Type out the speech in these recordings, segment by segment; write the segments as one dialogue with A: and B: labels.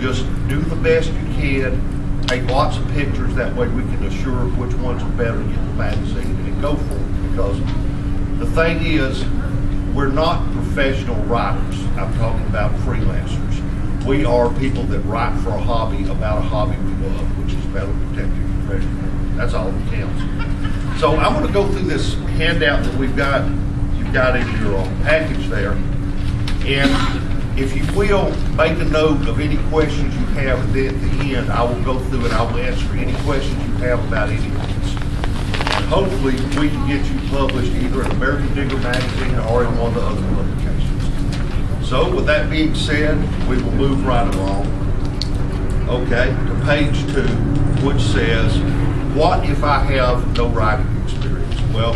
A: just do the best you can, take lots of pictures, that way we can assure which ones are better to get the magazine, and go for it. Because the thing is, we're not professional writers. I'm talking about freelancers. We are people that write for a hobby about a hobby we love, which is metal detecting and treasure hunting. That's all that counts. So I'm going to go through this handout that we've got. You've got in your package there. And if you will, make a note of any questions you have, and then at the end, I will go through and I will answer any questions you have about any of this. And hopefully, we can get you published either in American Digger Magazine or in one of the other publications. So, with that being said, we will move right along. Okay, to page 2, which says, what if I have no writing experience? Well,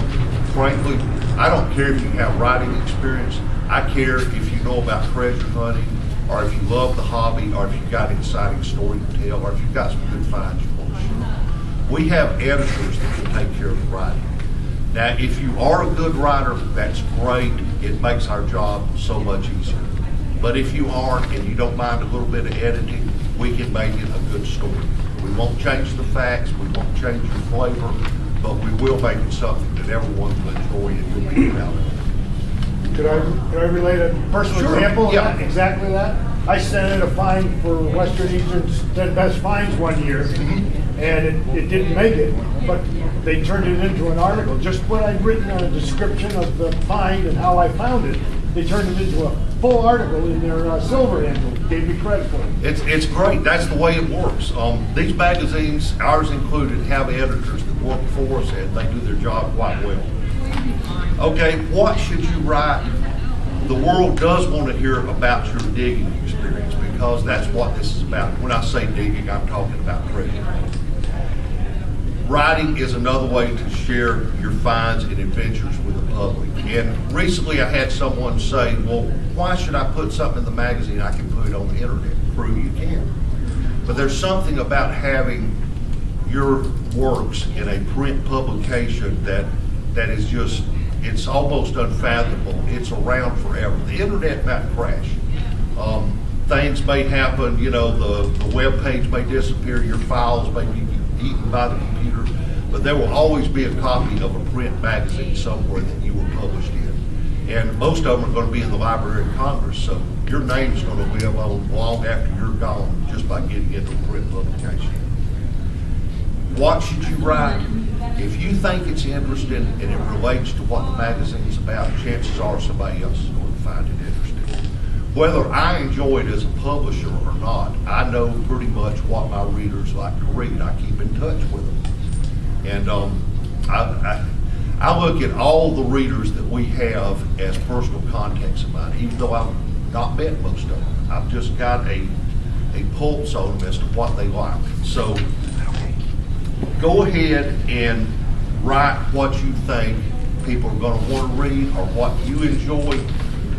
A: frankly, I don't care if you have writing experience. I care if you know about treasure hunting, or if you love the hobby, or if you've got an exciting story to tell, or if you've got some good finds you want to share. We have editors that can take care of the writing. Now, if you are a good writer, that's great. It makes our job so much easier. But if you aren't, and you don't mind a little bit of editing, we can make it a good story. We won't change the facts, we won't change your flavor, but we will make it something that everyone will enjoy and you'll be proud of.
B: Could I relate a personal example of that? Exactly that? I sent in a find for Western Eastern's 10 Best Finds one year, and it didn't make it, but they turned it into an article. Just what I'd written on a description of the find and how I found it, they turned it into a full article in their silver handle. Gave me credit for it.
A: It's great. That's the way it works. These magazines, ours included, have editors that work for us, and they do their job quite well. Okay, what should you write? The world does want to hear about your digging experience, because that's what this is about. When I say digging, I'm talking about treasure hunting. Writing is another way to share your finds and adventures with the public. And recently I had someone say, well, why should I put something in the magazine? I can put it on the internet. True, you can. But there's something about having your works in a print publication that is just, it's almost unfathomable. It's around forever. The internet might crash. Things may happen, you know, the web page may disappear, your files may be eaten by the computer, but there will always be a copy of a print magazine somewhere that you were published in. And most of them are going to be in the Library of Congress, so your name's going to live on long after you're gone just by getting into a print publication. What should you write? If you think it's interesting and it relates to what the magazine's about, chances are somebody else is going to find it interesting. Whether I enjoy it as a publisher or not, I know pretty much what my readers like to read. I keep in touch with them. And I look at all the readers that we have as personal contacts of mine, even though I've not met most of them. I've just got a pulse on them as to what they like. So go ahead and write what you think people are going to want to read or what you enjoy.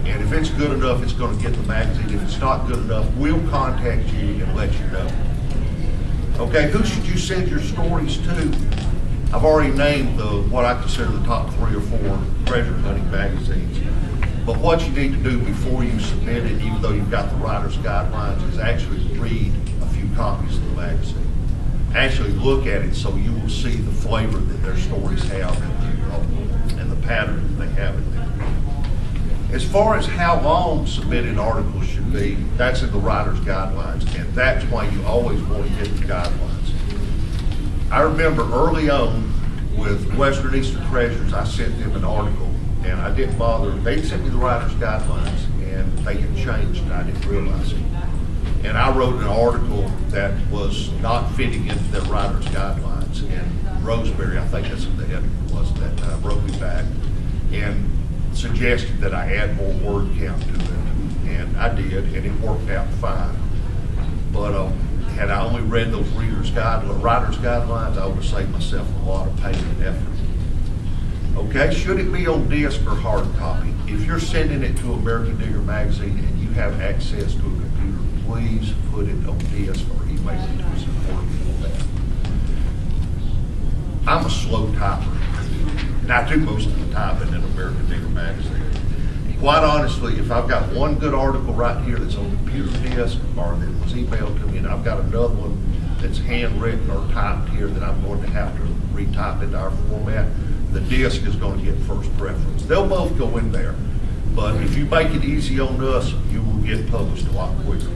A: And if it's good enough, it's going to get the magazine. If it's not good enough, we'll contact you and let you know. Okay, who should you send your stories to? I've already named what I consider the top 3 or 4 treasure hunting magazines. But what you need to do before you submit it, even though you've got the writer's guidelines, is actually read a few copies of the magazine. Actually look at it so you will see the flavor that their stories have and the pattern that they have in there. As far as how long submitted articles should be, that's in the writer's guidelines, and that's why you always want to get the guidelines. I remember early on with Western Eastern Treasures, I sent them an article, and I didn't bother. They sent me the writer's guidelines, and they had changed, and I didn't realize it. And I wrote an article that was not fitting into their writer's guidelines, and Rosemary, I think that's what the editor was at that time, wrote me back and suggested that I add more word count to it, and I did, and it worked out fine. But had I only read those writer's guidelines, I would have saved myself a lot of pain and effort. Okay, should it be on disc or hard copy? If you're sending it to American Digger Magazine and you have access to a computer, please put it on disc or email it to us for that. I'm a slow typer, and I do most of the typing in American Digger Magazine. quite honestly, if I've got one good article right here that's on computer disk or that was emailed to me, and I've got another one that's handwritten or typed here that I'm going to have to retype into our format, the disk is going to get first preference. They'll both go in there, but if you make it easy on us, you will get published a lot quicker.